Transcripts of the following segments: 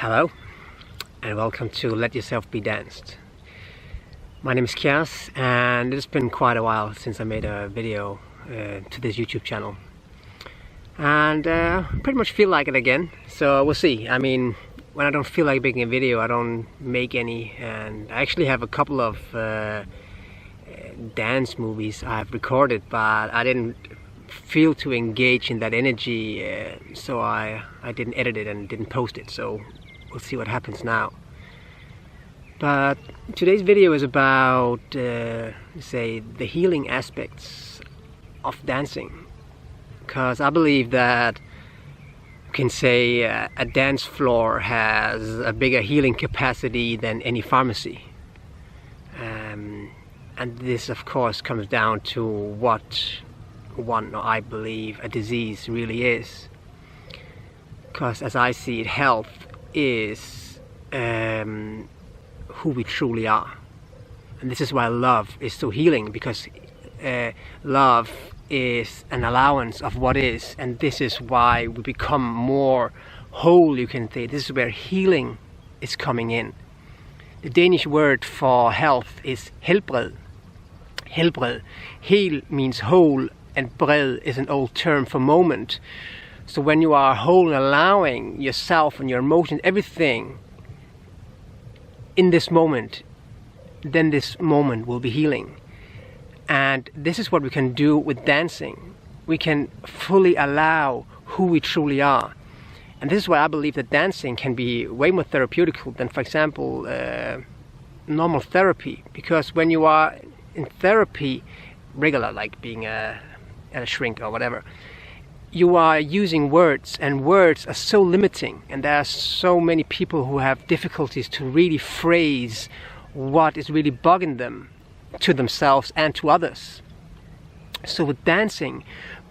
Hello and welcome to Let Yourself Be Danced. My name is Kjers and it's been quite a while since I made a video to this YouTube channel, and pretty much feel like it again, so we'll see. I mean, when I don't feel like making a video, I don't make any, and I actually have a couple of dance movies I've recorded, but I didn't feel to engage in that energy, so I didn't edit it and didn't post it, so we'll see what happens now. But today's video is about say the healing aspects of dancing, because I believe that you can say a dance floor has a bigger healing capacity than any pharmacy, and this of course comes down to what I believe a disease really is, because as I see it, health is who we truly are. And this is why love is so healing, because love is an allowance of what is, and this is why we become more whole, you can say. This is where healing is coming in. The Danish word for health is helbred. Helbred. Hel means whole, and bred is an old term for moment. So when you are whole and allowing yourself and your emotions, everything in this moment, then this moment will be healing. And this is what we can do with dancing. We can fully allow who we truly are. And this is why I believe that dancing can be way more therapeutical than, for example, normal therapy. Because when you are in therapy, regular, like being a shrink or whatever, you are using words, and words are so limiting, and there are so many people who have difficulties to really phrase what is really bugging them to themselves and to others. So with dancing,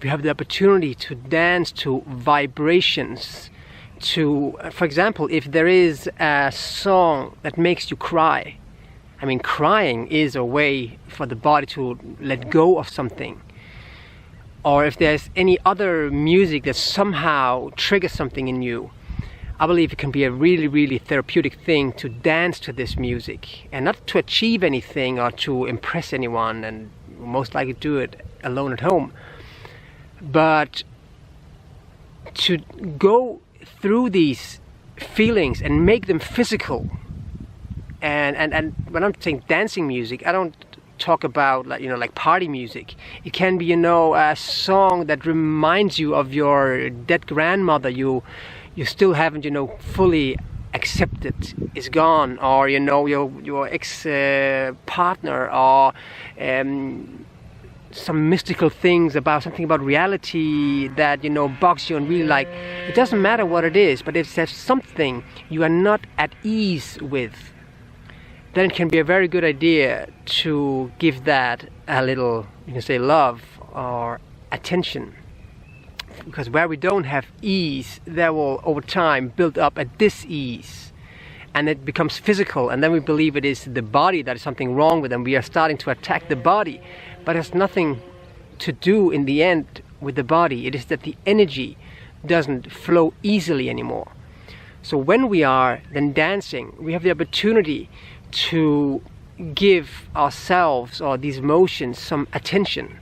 we have the opportunity to dance to vibrations, to, for example, if there is a song that makes you cry, I mean, crying is a way for the body to let go of something. Or if there's any other music that somehow triggers something in you, I believe it can be a really, really therapeutic thing to dance to this music, and not to achieve anything or to impress anyone, and most likely do it alone at home, but to go through these feelings and make them physical. And when I'm saying dancing music, I don't talk about, like, like party music. It can be, a song that reminds you of your dead grandmother you still haven't, fully accepted is gone, or your ex partner, or some mystical things about something about reality that bugs you and really, like, it doesn't matter what it is, but if there's something you are not at ease with, then it can be a very good idea to give that a little, you can say, love or attention. Because where we don't have ease, there will over time build up a dis-ease, and it becomes physical, and then we believe it is the body that is something wrong with, and we are starting to attack the body. But it has nothing to do in the end with the body. It is that the energy doesn't flow easily anymore. So when we are then dancing, we have the opportunity to give ourselves or these emotions some attention.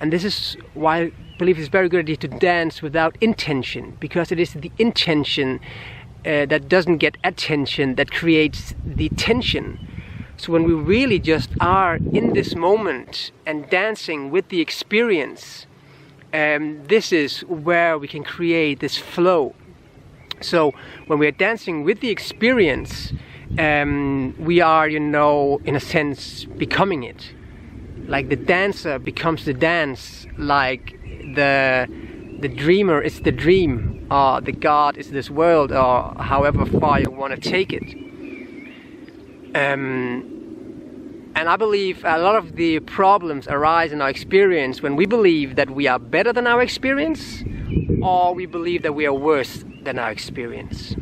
And this is why I believe it's a very good idea to dance without intention, because it is the intention that doesn't get attention that creates the tension. So when we really just are in this moment and dancing with the experience, this is where we can create this flow. So when we are dancing with the experience, we are, in a sense, becoming it. Like the dancer becomes the dance, like the dreamer is the dream, or the God is this world, or however far you want to take it. And I believe a lot of the problems arise in our experience when we believe that we are better than our experience, or we believe that we are worse than our experience.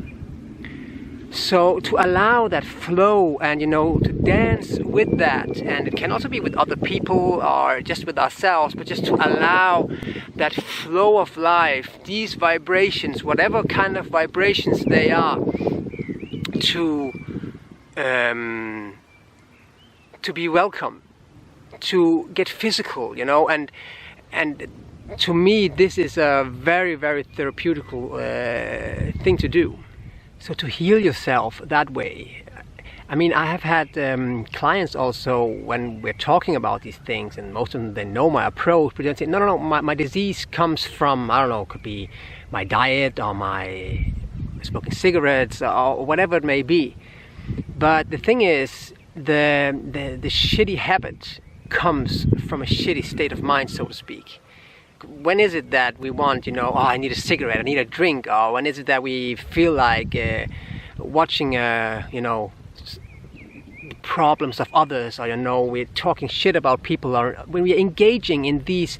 So to allow that flow and, you know, to dance with that, and it can also be with other people or just with ourselves, but just to allow that flow of life, these vibrations, whatever kind of vibrations they are, to be welcome, to get physical, you know, and to me this is a very, very therapeutical thing to do. So to heal yourself that way. I mean, I have had clients also, when we're talking about these things, and most of them, they know my approach, but they say, no, my disease comes from, I don't know, it could be my diet or my smoking cigarettes or whatever it may be. But the thing is, the shitty habit comes from a shitty state of mind, so to speak. When is it that we want, you know, oh, I need a cigarette, I need a drink, or when is it that we feel like watching, you know, problems of others, or, you know, we're talking shit about people, or when we're engaging in these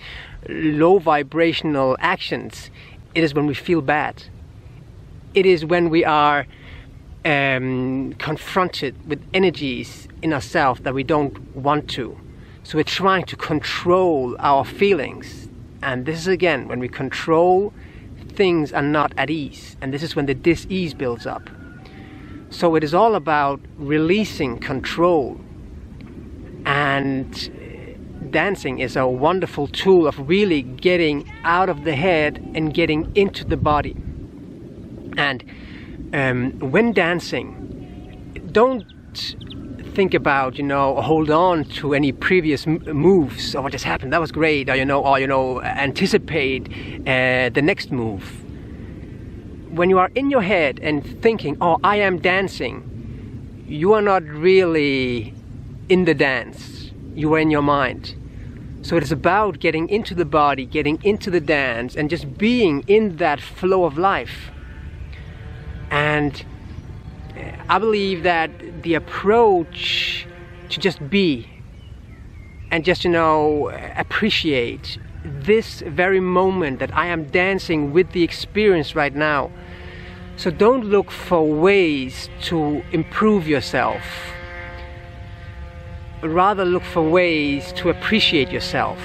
low vibrational actions, it is when we feel bad. It is when we are confronted with energies in ourselves that we don't want to. So we're trying to control our feelings. And this is again when we control, things are not at ease, and this is when the dis-ease builds up. So it is all about releasing control, and dancing is a wonderful tool of really getting out of the head and getting into the body. And when dancing, don't think about, you know, hold on to any previous moves, or what just happened, that was great, or you know, anticipate the next move. When you are in your head and thinking, oh, I am dancing, you are not really in the dance, you are in your mind. So it is about getting into the body, getting into the dance, and just being in that flow of life. And I believe that the approach to just be and just, you know, appreciate this very moment that I am dancing with the experience right now. So don't look for ways to improve yourself. Rather look for ways to appreciate yourself.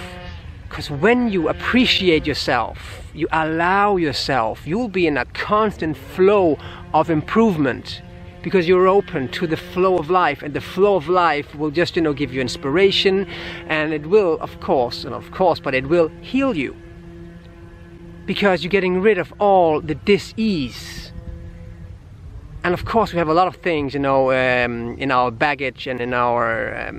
Because when you appreciate yourself, you allow yourself, you'll be in a constant flow of improvement. Because you're open to the flow of life, and the flow of life will just, you know, give you inspiration, and it will, of course, but it will heal you. Because you're getting rid of all the dis-ease. And of course we have a lot of things, you know, in our baggage and in our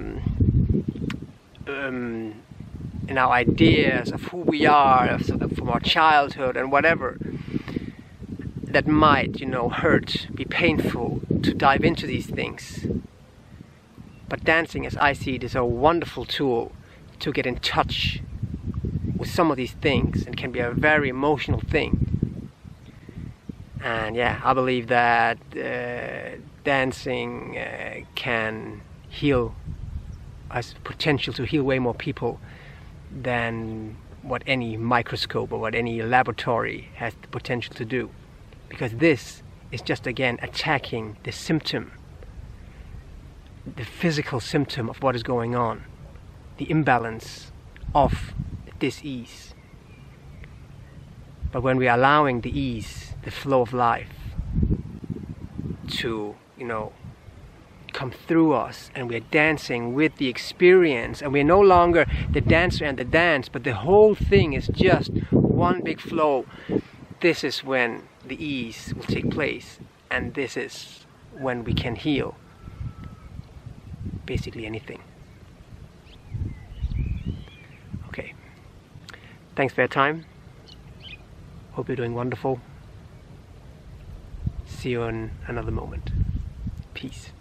ideas of who we are, from our childhood and whatever, that might, you know, hurt, be painful to dive into these things. But dancing, as I see it, is a wonderful tool to get in touch with some of these things, and can be a very emotional thing. And yeah, I believe that dancing can heal, has potential to heal way more people than what any microscope or what any laboratory has the potential to do. Because this is just, again, attacking the symptom, the physical symptom of what is going on, the imbalance of dis-ease. But when we are allowing the ease, the flow of life to, you know, come through us, and we're dancing with the experience, and we're no longer the dancer and the dance, but the whole thing is just one big flow, this is when the ease will take place, and this is when we can heal basically anything. Okay, thanks for your time. Hope you're doing wonderful. See you in another moment. Peace.